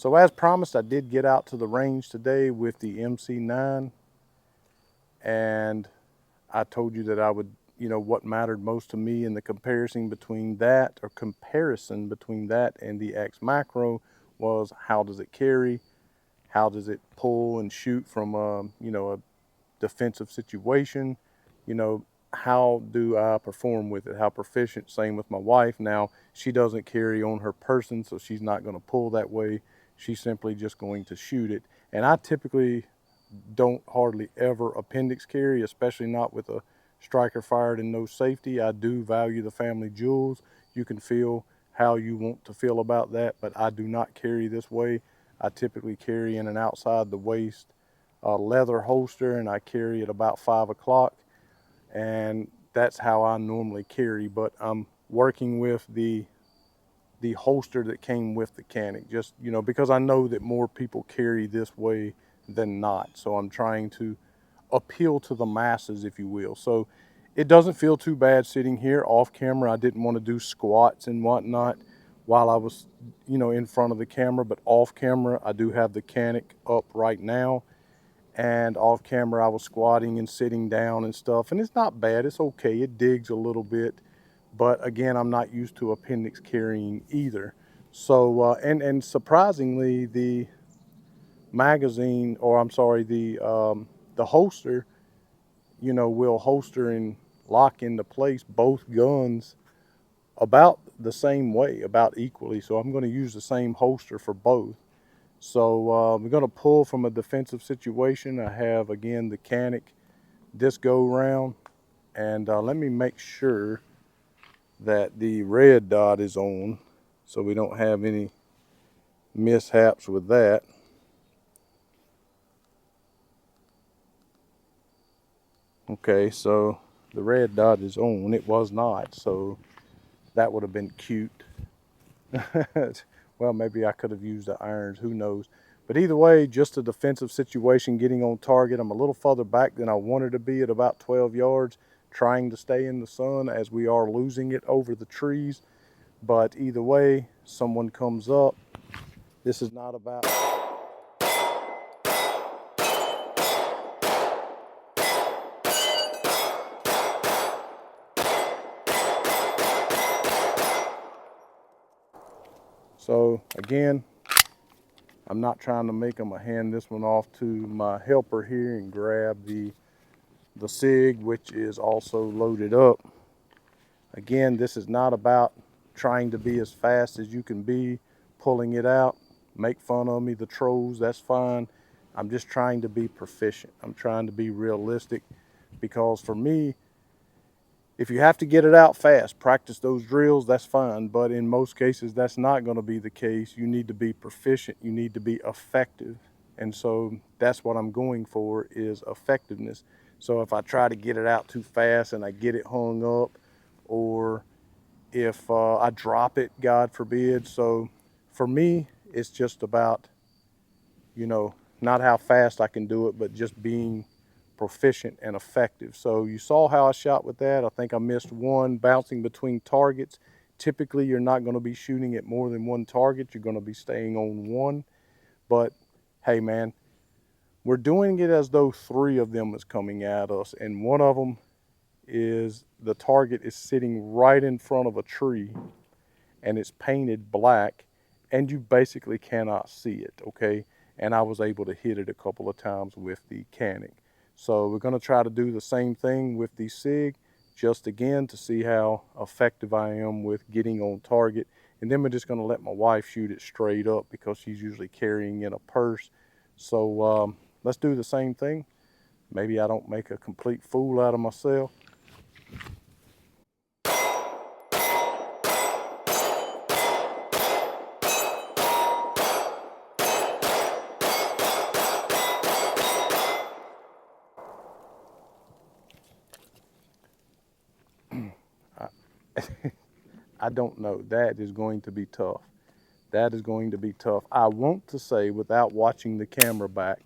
So as promised, I did get out to the range today with the MC9, and I told you that I would, what mattered most to me in the comparison between that and the X Macro was how does it carry, how does it pull and shoot from a defensive situation, you know, how do I perform with it, how proficient. Same with my wife. Now, she doesn't carry on her person, so she's not going to pull that way. She's simply just going to shoot it. And I typically don't hardly ever appendix carry, especially not with a striker fired and no safety. I do value the family jewels. You can feel how you want to feel about that, but I do not carry this way. I typically carry in an outside the waist leather holster, and I carry at about 5 o'clock, and that's how I normally carry. But I'm working with the holster that came with the Canik, just because I know that more people carry this way than not. So I'm trying to appeal to the masses, if you will. So it doesn't feel too bad sitting here off camera. I didn't want to do squats and whatnot while I was in front of the camera, but off camera I do have the Canik up right now, and off camera I was squatting and sitting down and stuff, and it's not bad. It's okay. It digs a little bit, but again, I'm not used to appendix carrying either. So and surprisingly, the magazine, or I'm sorry, the holster, will holster and lock into place both guns about the same way, about equally. So I'm going to use the same holster for both. So we're going to pull from a defensive situation. I have, again, the Canik this go round. And let me make sure that the red dot is on so we don't have any mishaps with that. Okay, so the red dot is on. It was not, so that would have been cute. Well, maybe I could have used the irons, who knows. But either way, just a defensive situation, getting on target. I'm a little further back than I wanted to be at about 12 yards, trying to stay in the sun as we are losing it over the trees. But either way, someone comes up. This is not about... So again, I'm not trying to make them. I hand this one off to my helper here and grab the Sig, which is also loaded up. Again, this is not about trying to be as fast as you can be, pulling it out. Make fun of me, the trolls, that's fine. I'm just trying to be proficient. I'm trying to be realistic, because for me, if you have to get it out fast, practice those drills, that's fine. But in most cases, that's not going to be the case. You need to be proficient. You need to be effective. And so that's what I'm going for, is effectiveness. So if I try to get it out too fast and I get it hung up, or if I drop it, God forbid. So for me, it's just about, not how fast I can do it, but just being proficient and effective. So you saw how I shot with that. I think I missed one, bouncing between targets. Typically, you're not going to be shooting at more than one target. You're going to be staying on one. But hey, man, we're doing it as though 3 of them is coming at us, and one of them is, the target is sitting right in front of a tree, and it's painted black, and you basically cannot see it, okay? And I was able to hit it a couple of times with the Canik. So we're going to try to do the same thing with the Sig, just again to see how effective I am with getting on target. And then we're just going to let my wife shoot it straight up, because she's usually carrying in a purse. So let's do the same thing. Maybe I don't make a complete fool out of myself. I don't know. That is going to be tough. That is going to be tough. I want to say, without watching the camera back,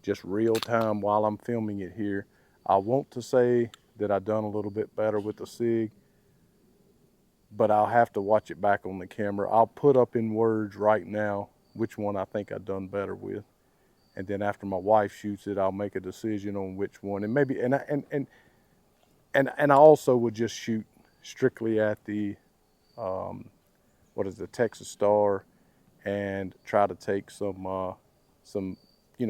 just real time while I'm filming it here, I want to say that I've done a little bit better with the Sig, but I'll have to watch it back on the camera. I'll put up in words right now which one I think I've done better with. And then after my wife shoots it, I'll make a decision on which one. And maybe, and I also would just shoot strictly at the, what is the Texas Star, and try to take some,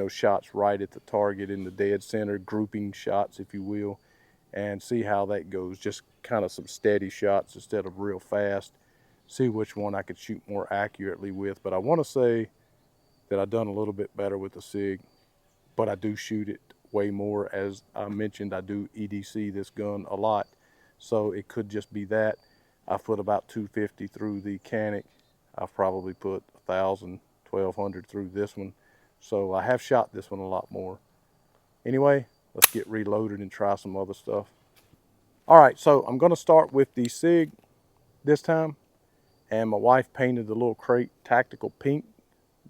shots right at the target in the dead center, grouping shots, if you will, and see how that goes. Just kind of some steady shots instead of real fast. See which one I could shoot more accurately with. But I want to say that I've done a little bit better with the Sig, but I do shoot it way more. As I mentioned, I do EDC this gun a lot, so it could just be that. I put about 250 through the Canik. I've probably put 1,000, 1,200 through this one, so I have shot this one a lot more. Anyway, let's get reloaded and try some other stuff. All right, so I'm going to start with the Sig this time, and my wife painted the little crate tactical pink.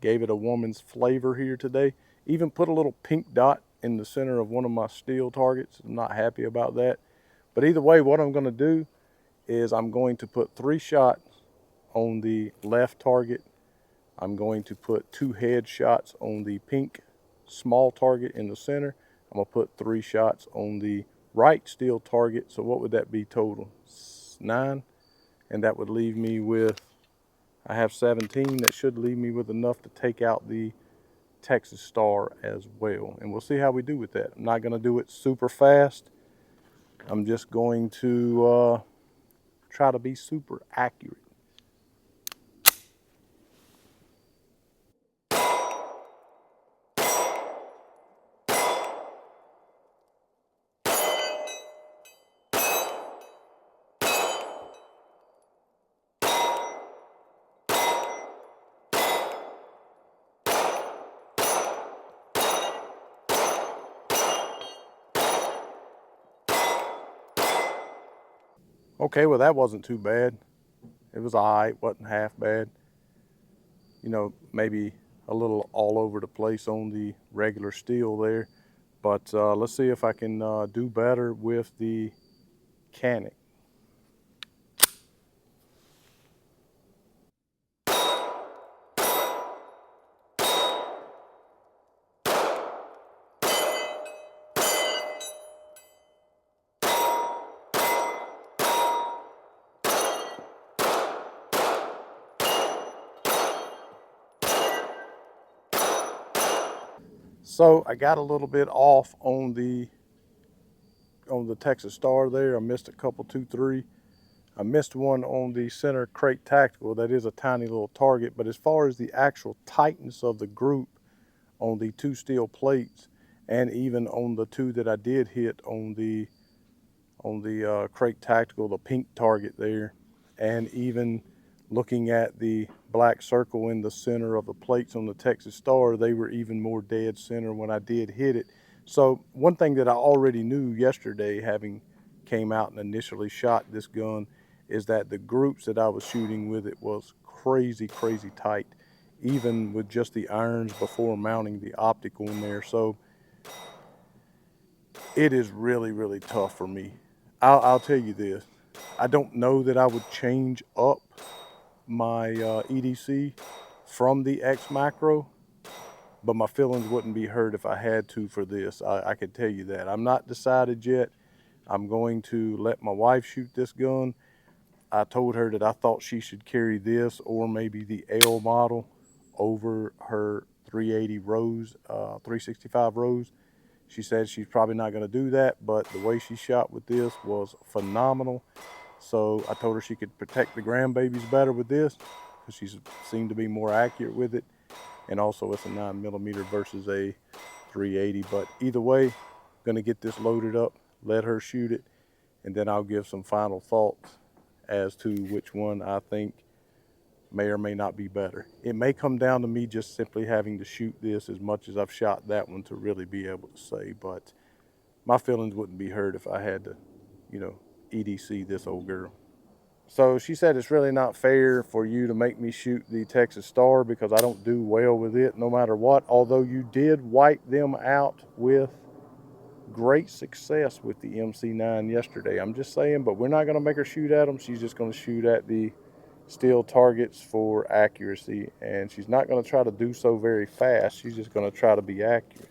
Gave it a woman's flavor here today. Even put a little pink dot in the center of one of my steel targets. I'm not happy about that. But either way, what I'm going to do is I'm going to put 3 shots on the left target. I'm going to put 2 head shots on the pink small target in the center. I'm going to put 3 shots on the right steel target. So what would that be total? 9. And that would leave me with, I have 17. That should leave me with enough to take out the Texas Star as well. And we'll see how we do with that. I'm not going to do it super fast. I'm just going to try to be super accurate. Okay, well that wasn't too bad. It was all right, wasn't half bad. You know, maybe a little all over the place on the regular steel there. But let's see if I can do better with the Canik. So I got a little bit off on the Texas Star there. I missed a couple, 2, 3. I missed one on the center crate tactical. That is a tiny little target. But as far as the actual tightness of the group on the 2 steel plates, and even on the 2 that I did hit on the crate tactical, the pink target there, and even looking at the black circle in the center of the plates on the Texas Star, they were even more dead center when I did hit it. So one thing that I already knew yesterday, having came out and initially shot this gun, is that the groups that I was shooting with it was crazy, crazy tight, even with just the irons before mounting the optical in there. So it is really, really tough for me. I'll tell you this. I don't know that I would change up my EDC from the X Macro, but my feelings wouldn't be hurt if I had to for this. I can tell you that. I'm not decided yet. I'm going to let my wife shoot this gun. I told her that I thought she should carry this or maybe the L model over her 380 Rose, 365 Rose. She said she's probably not going to do that, but the way she shot with this was phenomenal. So I told her she could protect the grandbabies better with this because she seemed to be more accurate with it. And also it's a 9mm versus a 380. But either way, going to get this loaded up, let her shoot it, and then I'll give some final thoughts as to which one I think may or may not be better. It may come down to me just simply having to shoot this as much as I've shot that one to really be able to say, but my feelings wouldn't be hurt if I had to, EDC this old girl. So she said it's really not fair for you to make me shoot the Texas Star because I don't do well with it no matter what, although you did wipe them out with great success with the MC9 yesterday. I'm just saying, but we're not going to make her shoot at them. She's just going to shoot at the still targets for accuracy, and she's not going to try to do so very fast. She's just going to try to be accurate.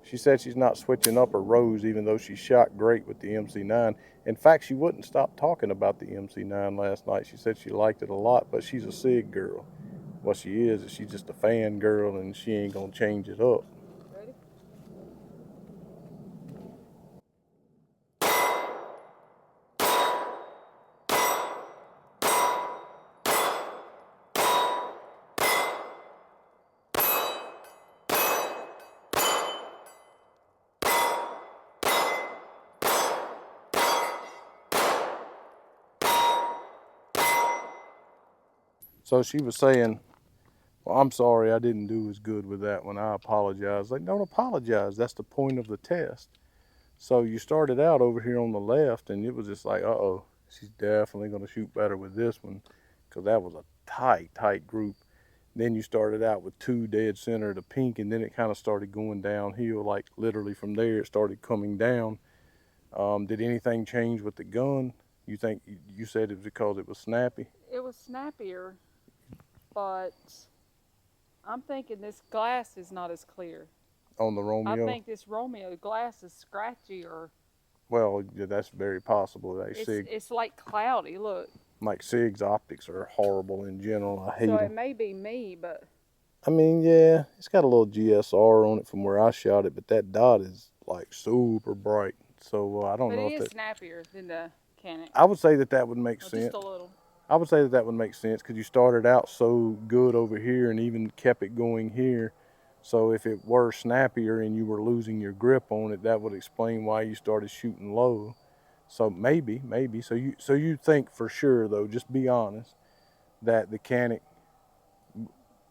She said she's not switching up her rows, even though she shot great with the MC9. In fact, she wouldn't stop talking about the MC9 last night. She said she liked it a lot, but she's a Sig girl. What she is she's just a fan girl, and she ain't gonna change it up. Ready? So she was saying, well, I'm sorry, I didn't do as good with that one. I apologize. Like, don't apologize. That's the point of the test. So you started out over here on the left, and it was just like, uh-oh, she's definitely going to shoot better with this one, because that was a tight group. Then you started out with 2 dead center to pink, and then it kind of started going downhill. Like, literally from there, it started coming down. Did anything change with the gun? You think, you said it was because it was snappy? It was snappier, but I'm thinking this glass is not as clear. On the Romeo? I think this Romeo glass is scratchy, or Well, yeah, that's very possible. Like it's like cloudy. Look. Like Sig's optics are horrible in general. I hate So them. it may be me, but I mean, yeah, it's got a little GSR on it from where I shot it, but that dot is like super bright. So I don't know if it is that. snappier than the Canik. I would say that would make sense. Just a little. I would say that would make sense because you started out so good over here and even kept it going here. So if it were snappier and you were losing your grip on it, that would explain why you started shooting low. So maybe. So you think for sure though, just be honest, that the Canik.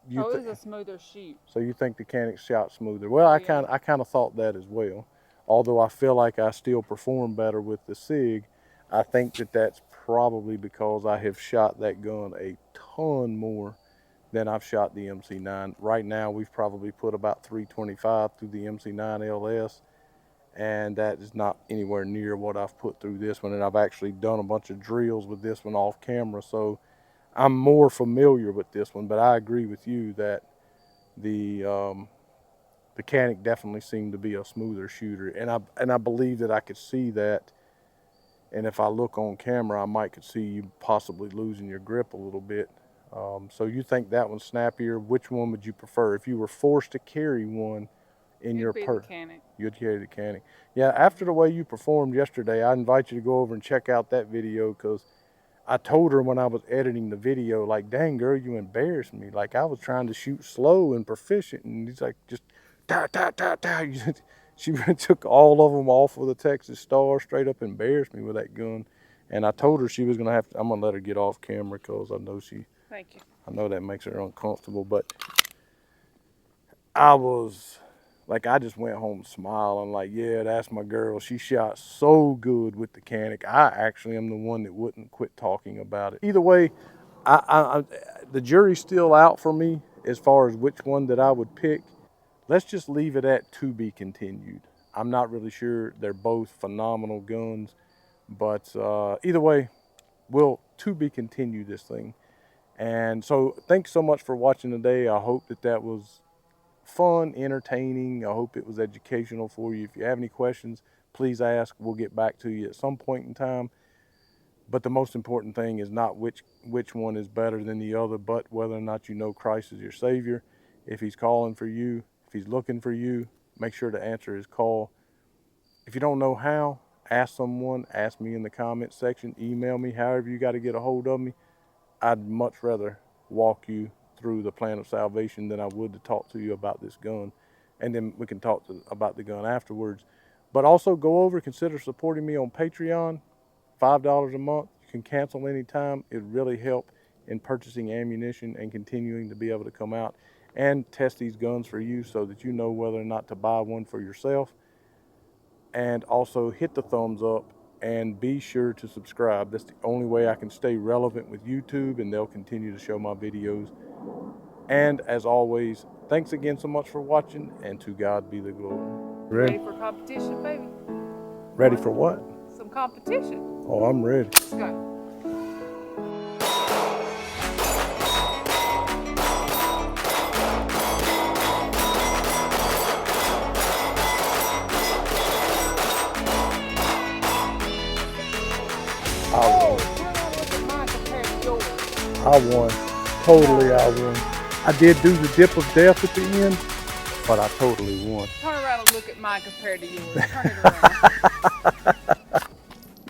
It was a smoother shoot. So you think the Canik shot smoother? Well, I kind of thought that as well. Although I feel like I still perform better with the Sig, I think that that's probably because I have shot that gun a ton more than I've shot the MC9. Right now, we've probably put about 325 through the MC9LS, and that is not anywhere near what I've put through this one. And I've actually done a bunch of drills with this one off camera, so I'm more familiar with this one. But I agree with you that the Canik definitely seemed to be a smoother shooter, and I believe that I could see that. And if I look on camera, I might could see you possibly losing your grip a little bit. So you think that one's snappier? Which one would you prefer if you were forced to carry one in your purse? You'd carry the Canik. Yeah. After the way you performed yesterday, I invite you to go over and check out that video, because I told her when I was editing the video, like, dang girl, you embarrassed me. Like, I was trying to shoot slow and proficient, and he's like, just she took all of them off of the Texas Star, straight up embarrassed me with that gun. And I told her she was gonna have to, I'm gonna let her get off camera, because I know Thank you. I know that makes her uncomfortable. But I was like, I just went home smiling, like, yeah, that's my girl. She shot so good with the Canik. I actually am the one that wouldn't quit talking about it. Either way, the jury's still out for me as far as which one that I would pick. Let's just leave it at to be continued. I'm not really sure. They're both phenomenal guns, but either way, we'll to be continued this thing. And so thanks so much for watching today. I hope that was fun, entertaining. I hope it was educational for you. If you have any questions, please ask. We'll get back to you at some point in time. But the most important thing is not which one is better than the other, but whether or not you know Christ is your Savior. If he's calling for you, if he's looking for you, make sure to answer his call. If you don't know how, ask someone, ask me in the comments section, email me, however you got to get a hold of me. I'd much rather walk you through the plan of salvation than I would to talk to you about this gun. And then we can talk about the gun afterwards. But also go over, consider supporting me on Patreon. $5 a month. You can cancel anytime. It really help in purchasing ammunition and continuing to be able to come out. and test these guns for you so that you know whether or not to buy one for yourself. And also hit the thumbs up and be sure to subscribe. That's the only way I can stay relevant with YouTube, and they'll continue to show my videos. And as always, thanks again so much for watching, and to God be the glory. Ready for competition, baby? Ready for what? Some competition. Oh, I'm ready. Let's go. Oh, look at mine compared to yours. I won. Totally, I won. I did do the dip of death at the end, but I totally won. Turn around and look at mine compared to yours. Turn it around.